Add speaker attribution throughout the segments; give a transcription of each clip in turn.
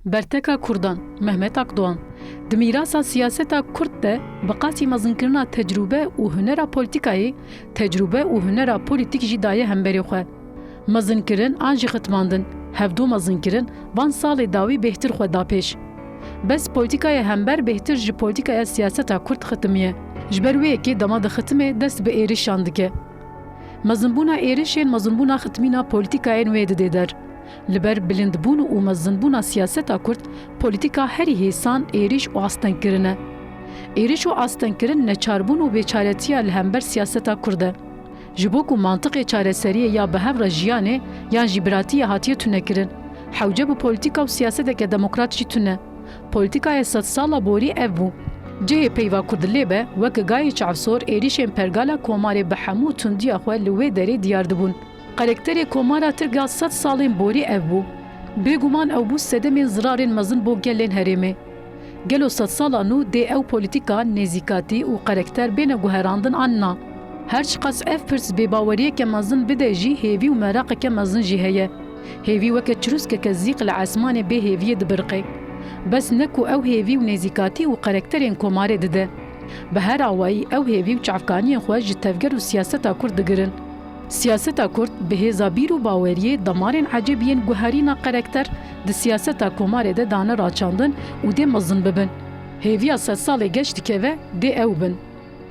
Speaker 1: Berteka Kurdan Mehmet Akdoğan di mîrasa siyaseta Kurd de bi qasî mezinkirina tecrübe û hunera polîtikayê tecrübe û hunera polîtîk jî daye hemberê xwe. Mezinkirin an jî xitmandin, hevdû mezinkirin van salê dawî bêhtir xwe da pêş. Bes polîtikaya hember bêhtir ji polîtikaya siyaseta Kurd xitimiye. Ji ber wê yekê dema di xitimê dest bi êrişan dike. Mezinbûna êrişên mezinbûna xitmîna polîtikayên wê dide der. Li ber bilindbûn û mezinbûna siyaseta Kurd, polîtika herî hêsan êriş û astenkirin e. Êriş û astenkirin neçarbûn û bêçaretiya li hember siyaseta Kurd e. Ji bo ku mantiqê çareseriyê ya bi hevra jiyanê yan jî biratiyê hatiye tunekirin. Hewce bi polîtika û siyaseteke demokrat jî tune. Polîtikaya sed sala borî ev bû. Cihê peyva Kurd lêbe wek gayê çavsor êrişên pergala komarê bi hemû tundiya xwe li wê derê diyar dibûn. Karakterê komara tirga sed salên borî ev bû. Bêguman ew bû sedemên zirarên mezin bo gelên herêmê. Gelo sed sala nû dê ew polîtika, nêzîkatî û karakter bêne guherandin an na. Her çiqas ev pirs bêbaweriyeke mezin bide jî hêvî û meraqeke mezin jî heye. Hêvî weke çirûskeke zîq li esmanê bê hêviyê dibirqe. Bes ne ku ew hêvî û nêzîkatî û karakterên komarê dide. Bi her awayî ew hêvî û çavkaniyên xwe ji tevger û siyaseta Kurd digirin. Siyaseta Kurd bi hêza bîr û baweriyê damarên hecebiyên guherîna karakter di siyaseta komarê de dane raçandin û dê mezin bibin. Hêviya sed salê geç dikeve dê ew bin.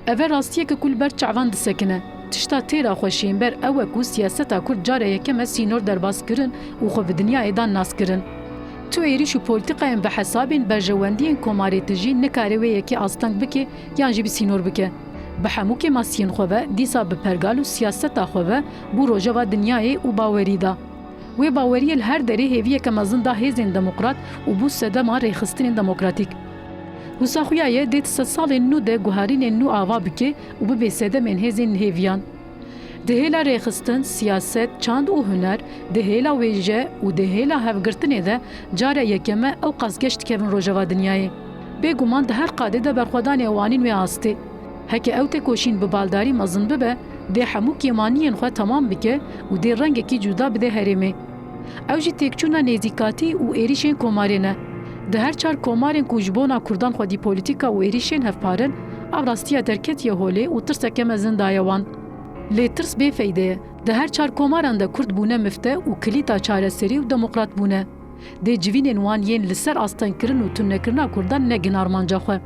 Speaker 1: Ev e rastiyeke ku li ber çavan disekine. Tişta têra xweşînber ew e ku siyaseta Kurd care yekeme sînor derbas kirin û xwe bi dinyayê dan nas kirin. Tu êriş û polîtikayên bi hesabên berjewendiyên komarê te jî nikare wê yekê asteng bike yan jî bi sînor bike. Bi hemû kemasiyên xwe ve dîsa bi pergal û siyaseta xwe ve bû rojeva dinyayê û bawerî da. Wê baweriyê li her derê hêviyeke mezin da hêzên demokrat û bû sedema rêxistinên demokratîk. Wisa xuya ye dê sed salên nû de guherînên nû ava bike û bibe sedemên hêzên hêviyan. Di hêla rêxistin, siyaset, çand û huner, di hêla wêje û di hêla hevgirtinê de care yekeme ew qas geç dikevin rojeva dinyayê. Bêguman di her qadê de berxwedanê wanîn wê astê. Heke ew tê koşîn bi baldarî mezin bibe, dê hemû kêmaniyên xwe tamam bike û dê rengekî cuda bide herêmê. Ew jî têkçûna nêzîkatî û êrişên komarê ne. Di her çar komarên ku ji bona Kurdan xwedî polîtika û êrişên hevparin, ev rastiya derketiye holê û tirseke mezin daye wan. Lê tirs bêfeyde ye. Di her çar komaran de Kurd bûne mifte û kilîta çareserî û demokrat bûne. Dê civînên wan yên li ser astenkirin û tunekirina Kurdan negin armanca xwe.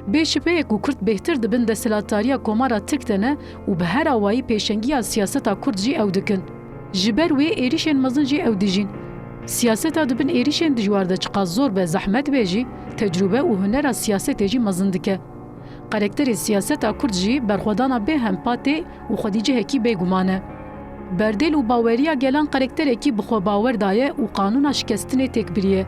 Speaker 1: Bêşibeyek û Kurd bêhtir dibin desthilatariya komara Tirk de ne û bi her awayî pêşengiya siyaseta Kurd jî ew dikin. Ji ber wê êrişên mezin jî ew dijîn. Siyaseta dibin êrişên dijwar de çiqas zor be zehmet bê jî, tecrübe û hunera siyasetê jî mezin dike. Karakterê siyaseta Kurd jî berxwedana bê hempatê û xwedîcihekî bêguman e. Berdêl û baweriya gelan karakterekî bi xwe bawer daye û qanûna şikestinê têkbiriye.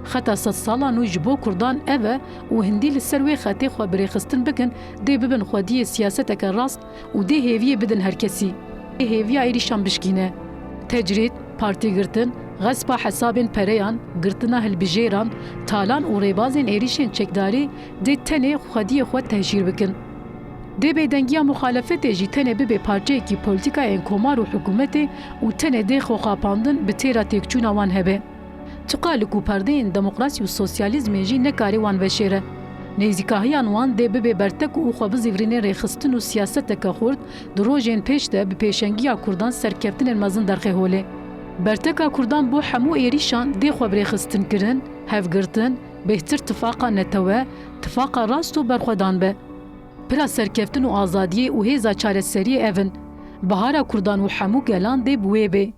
Speaker 1: Xeta sed salan û ji bo Kurdan ev e û hindî li ser wê xetê xwe birêxistin bikin dê bibin xwediyê siyaseteke rast û dê hêviyê bidin herkesî. Dê hêviya êrişan bişkîne. Tecrîd, partîgirtin, Gespa hesabên pereyan, girtina hilbijêran, talan û rêbazên êrişên çekdarî dê tenê xwediyê xwe tehjîr bikin. Dê bêdengiya muxalefetê jî tenê bibe parçeyekî polîtikayên komar û hikûmetê û tenê dê xwexapandin bi têra têkçûna wan hebe. Tuqalik û perdeyên demokrasî û sosyalîzmê jî nekarî wan veşêre. Nêzîkahiyan wan dê bibe bertek û xwe bizîvirînê rêxistin û siyaseteke xurt di rojên pêş de bi pêşengiya Kurdan serkeftinên mezin derxê holê. Berteka Kurdan bo hemû êrîşan dê xwe birêxistin kirin, hevgirtin, bêhtir tifaqa netewe, tifaqa rast û berxwedan be. Pira serkeftin û azadiyê û hêza çareseriyê evin. Bihara Kurdan û hemû gelan dê bi wê bê.